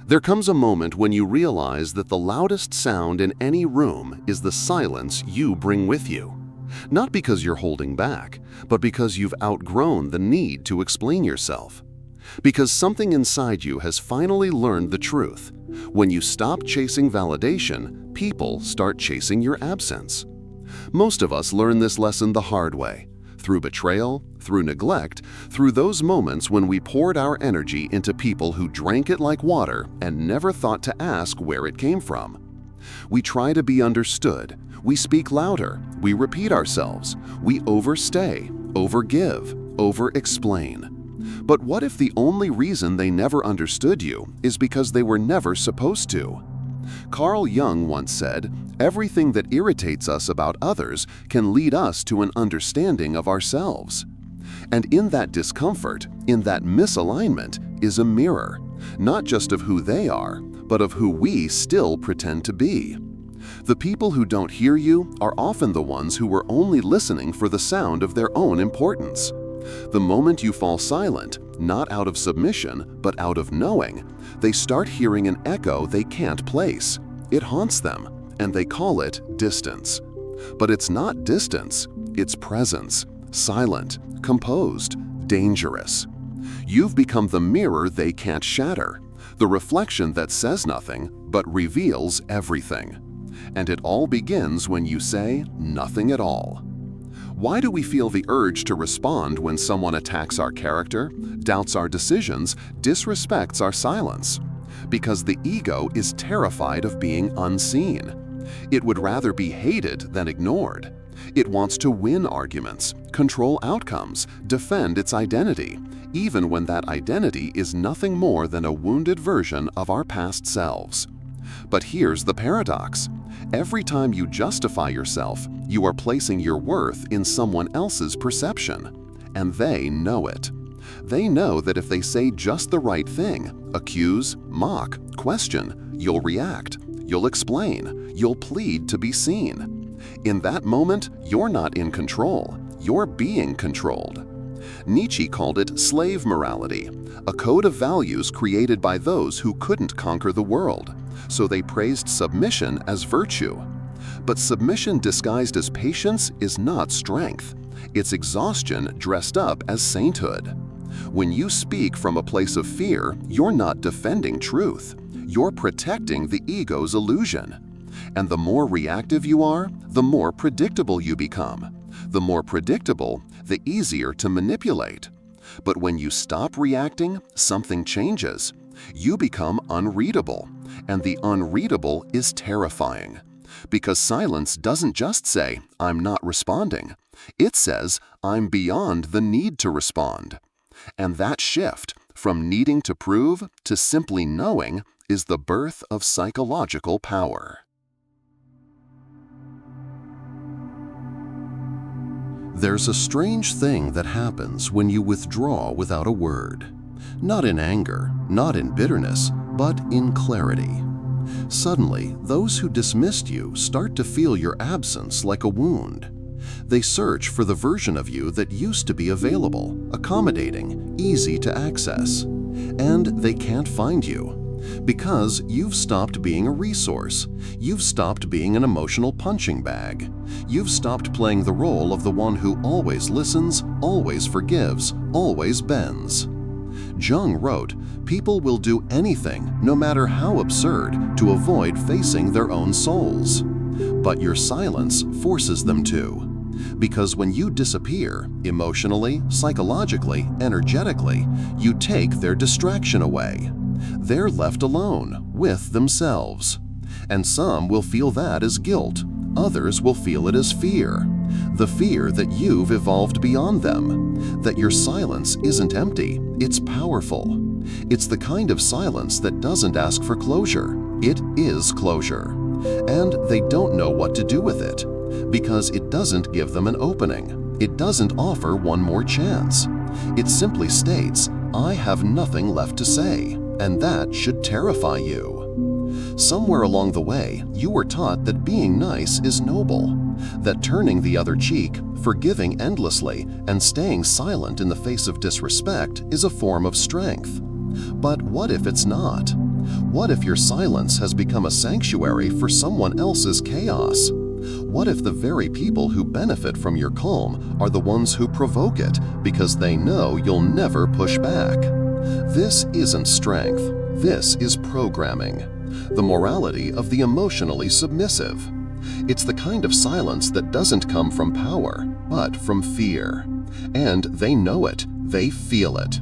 There comes a moment when you realize that the loudest sound in any room is the silence you bring with you. Not because you're holding back, but because you've outgrown the need to explain yourself. Because something inside you has finally learned the truth. When you stop chasing validation, people start chasing your absence. Most of us learn this lesson the hard way, through betrayal, through neglect, through those moments when we poured our energy into people who drank it like water and never thought to ask where it came from. We try to be understood, we speak louder, we repeat ourselves, we overstay, overgive, over-explain. But what if the only reason they never understood you is because they were never supposed to? Carl Jung once said, "Everything that irritates us about others can lead us to an understanding of ourselves." And in that discomfort, in that misalignment, is a mirror, not just of who they are, but of who we still pretend to be. The people who don't hear you are often the ones who were only listening for the sound of their own importance. The moment you fall silent, not out of submission, but out of knowing, they start hearing an echo they can't place. It haunts them, and they call it distance. But it's not distance, it's presence, silent, composed, dangerous. You've become the mirror they can't shatter, the reflection that says nothing but reveals everything. And it all begins when you say nothing at all. Why do we feel the urge to respond when someone attacks our character, doubts our decisions, disrespects our silence? Because the ego is terrified of being unseen. It would rather be hated than ignored. It wants to win arguments, control outcomes, defend its identity, even when that identity is nothing more than a wounded version of our past selves. But here's the paradox. Every time you justify yourself, you are placing your worth in someone else's perception. And they know it. They know that if they say just the right thing, accuse, mock, question, you'll react, you'll explain, you'll plead to be seen. In that moment, you're not in control, you're being controlled. Nietzsche called it slave morality, a code of values created by those who couldn't conquer the world, so they praised submission as virtue. But submission disguised as patience is not strength. It's exhaustion dressed up as sainthood. When you speak from a place of fear, you're not defending truth. You're protecting the ego's illusion. And the more reactive you are, the more predictable you become. The more predictable, the easier to manipulate. But when you stop reacting, something changes. You become unreadable, and the unreadable is terrifying. Because silence doesn't just say, "I'm not responding." It says, "I'm beyond the need to respond." And that shift, from needing to prove to simply knowing, is the birth of psychological power. There's a strange thing that happens when you withdraw without a word. Not in anger, not in bitterness, but in clarity. Suddenly, those who dismissed you start to feel your absence like a wound. They search for the version of you that used to be available, accommodating, easy to access. And they can't find you. Because you've stopped being a resource. You've stopped being an emotional punching bag. You've stopped playing the role of the one who always listens, always forgives, always bends. Jung wrote, "People will do anything, no matter how absurd, to avoid facing their own souls. But your silence forces them to. Because when you disappear, emotionally, psychologically, energetically, you take their distraction away. They're left alone, with themselves. And some will feel that as guilt. Others will feel it as fear. The fear that you've evolved beyond them. That your silence isn't empty, it's powerful. It's the kind of silence that doesn't ask for closure. It is closure. And they don't know what to do with it. Because it doesn't give them an opening. It doesn't offer one more chance. It simply states, "I have nothing left to say." And that should terrify you. Somewhere along the way, you were taught that being nice is noble, that turning the other cheek, forgiving endlessly, and staying silent in the face of disrespect is a form of strength. But what if it's not? What if your silence has become a sanctuary for someone else's chaos? What if the very people who benefit from your calm are the ones who provoke it because they know you'll never push back? This isn't strength. This is programming. The morality of the emotionally submissive. It's the kind of silence that doesn't come from power, but from fear. And they know it. They feel it.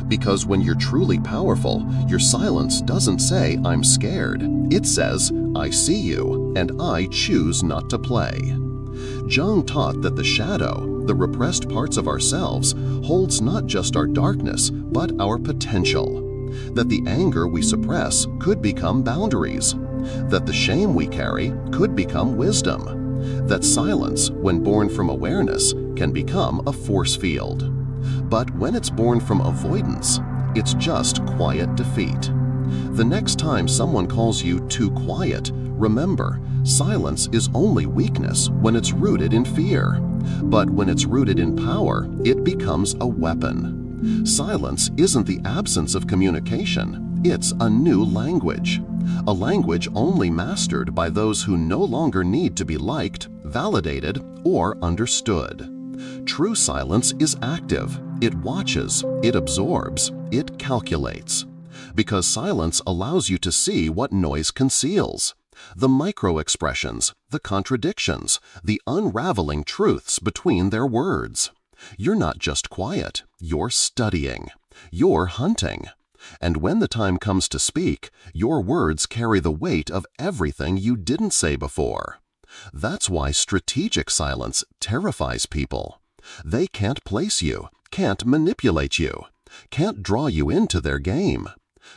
Because when you're truly powerful, your silence doesn't say, "I'm scared." It says, "I see you, and I choose not to play." Jung taught that the shadow, the repressed parts of ourselves, holds not just our darkness, but our potential. That the anger we suppress could become boundaries. That the shame we carry could become wisdom. That silence, when born from awareness, can become a force field. But when it's born from avoidance, it's just quiet defeat. The next time someone calls you too quiet, remember, silence is only weakness when it's rooted in fear. But when it's rooted in power, it becomes a weapon. Silence isn't the absence of communication, it's a new language. A language only mastered by those who no longer need to be liked, validated, or understood. True silence is active. It watches, it absorbs, it calculates. Because silence allows you to see what noise conceals. The micro-expressions, the contradictions, the unraveling truths between their words. You're not just quiet, you're studying. You're hunting. And when the time comes to speak, your words carry the weight of everything you didn't say before. That's why strategic silence terrifies people. They can't place you, can't manipulate you, can't draw you into their game.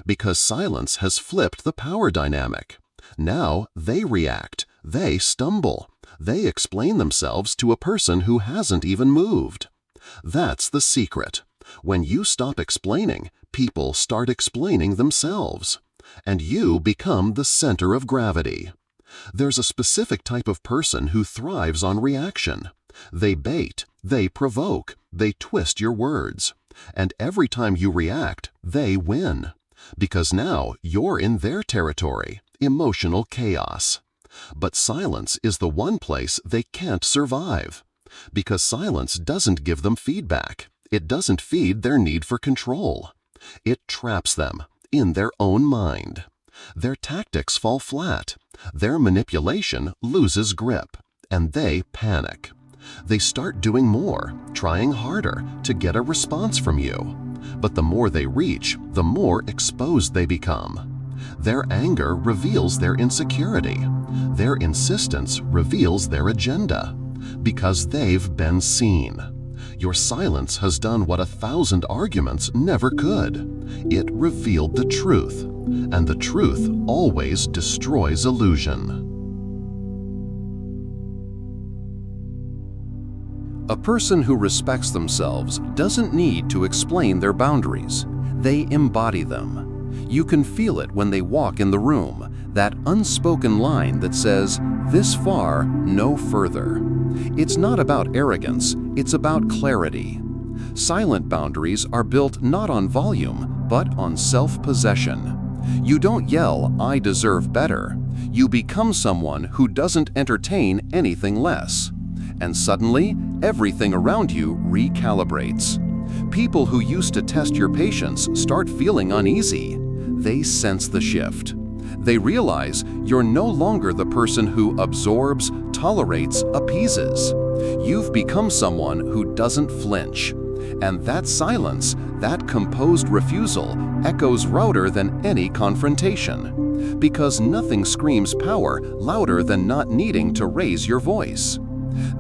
Because silence has flipped the power dynamic. Now they react, they stumble, they explain themselves to a person who hasn't even moved. That's the secret. When you stop explaining, people start explaining themselves. And you become the center of gravity. There's a specific type of person who thrives on reaction. They bait, they provoke, they twist your words. And every time you react, they win. Because now you're in their territory, emotional chaos. But silence is the one place they can't survive. Because silence doesn't give them feedback. It doesn't feed their need for control. It traps them in their own mind. Their tactics fall flat. Their manipulation loses grip, and they panic. They start doing more, trying harder to get a response from you. But the more they reach, the more exposed they become. Their anger reveals their insecurity. Their insistence reveals their agenda. Because they've been seen. Your silence has done what 1,000 arguments never could. It revealed the truth, and the truth always destroys illusion. A person who respects themselves doesn't need to explain their boundaries. They embody them. You can feel it when they walk in the room, that unspoken line that says, "This far, no further." It's not about arrogance, it's about clarity. Silent boundaries are built not on volume, but on self-possession. You don't yell, "I deserve better." You become someone who doesn't entertain anything less. And suddenly, everything around you recalibrates. People who used to test your patience start feeling uneasy. They sense the shift. They realize you're no longer the person who absorbs, tolerates, appeases. You've become someone who doesn't flinch. And that silence, that composed refusal, echoes louder than any confrontation. Because nothing screams power louder than not needing to raise your voice.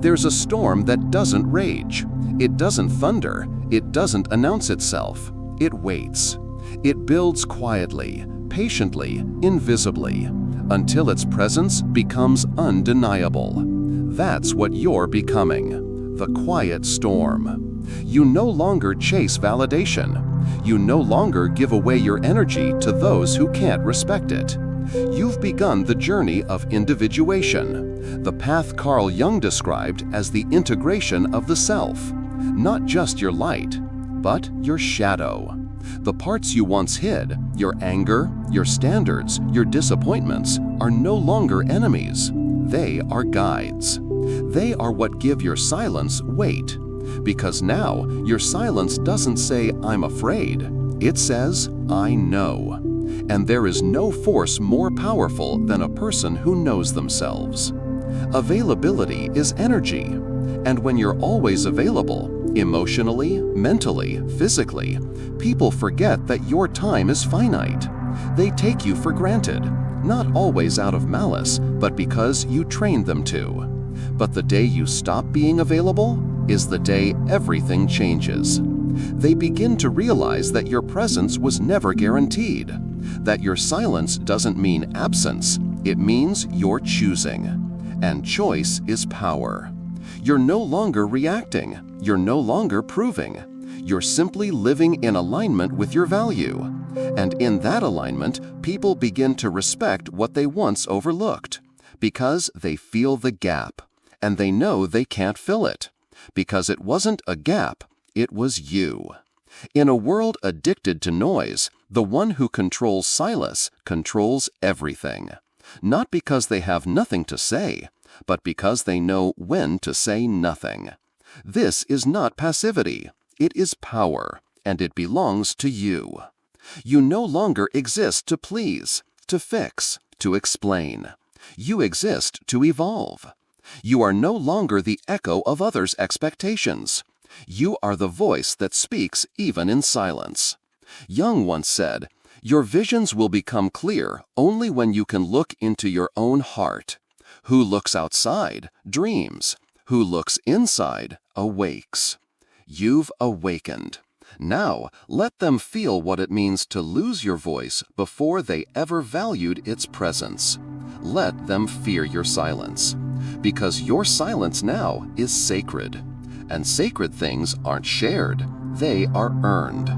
There's a storm that doesn't rage. It doesn't thunder. It doesn't announce itself. It waits. It builds quietly, patiently, invisibly, until its presence becomes undeniable. That's what you're becoming, the quiet storm. You no longer chase validation. You no longer give away your energy to those who can't respect it. You've begun the journey of individuation, the path Carl Jung described as the integration of the self, not just your light, but your shadow. The parts you once hid, your anger, your standards, your disappointments, are no longer enemies. They are guides. They are what give your silence weight. Because now, your silence doesn't say, "I'm afraid." It says, "I know." And there is no force more powerful than a person who knows themselves. Availability is energy. And when you're always available, emotionally, mentally, physically, people forget that your time is finite. They take you for granted, not always out of malice, but because you trained them to. But the day you stop being available is the day everything changes. They begin to realize that your presence was never guaranteed, that your silence doesn't mean absence, it means you're choosing. And choice is power. You're no longer reacting, you're no longer proving. You're simply living in alignment with your value. And in that alignment, people begin to respect what they once overlooked, because they feel the gap, and they know they can't fill it, because it wasn't a gap, it was you. In a world addicted to noise, the one who controls silence controls everything. Not because they have nothing to say, but because they know when to say nothing. This is not passivity, it is power, and it belongs to you. You no longer exist to please, to fix, to explain. You exist to evolve. You are no longer the echo of others' expectations. You are the voice that speaks even in silence. Jung once said, "Your visions will become clear only when you can look into your own heart. Who looks outside dreams. Who looks inside awakes." You've awakened. Now, let them feel what it means to lose your voice before they ever valued its presence. Let them fear your silence. Because your silence now is sacred. And sacred things aren't shared, they are earned.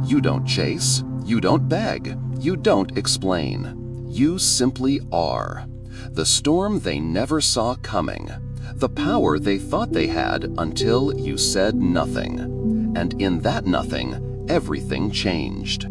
You don't chase, you don't beg, you don't explain. You simply are. The storm they never saw coming. The power they thought they had until you said nothing. And in that nothing, everything changed.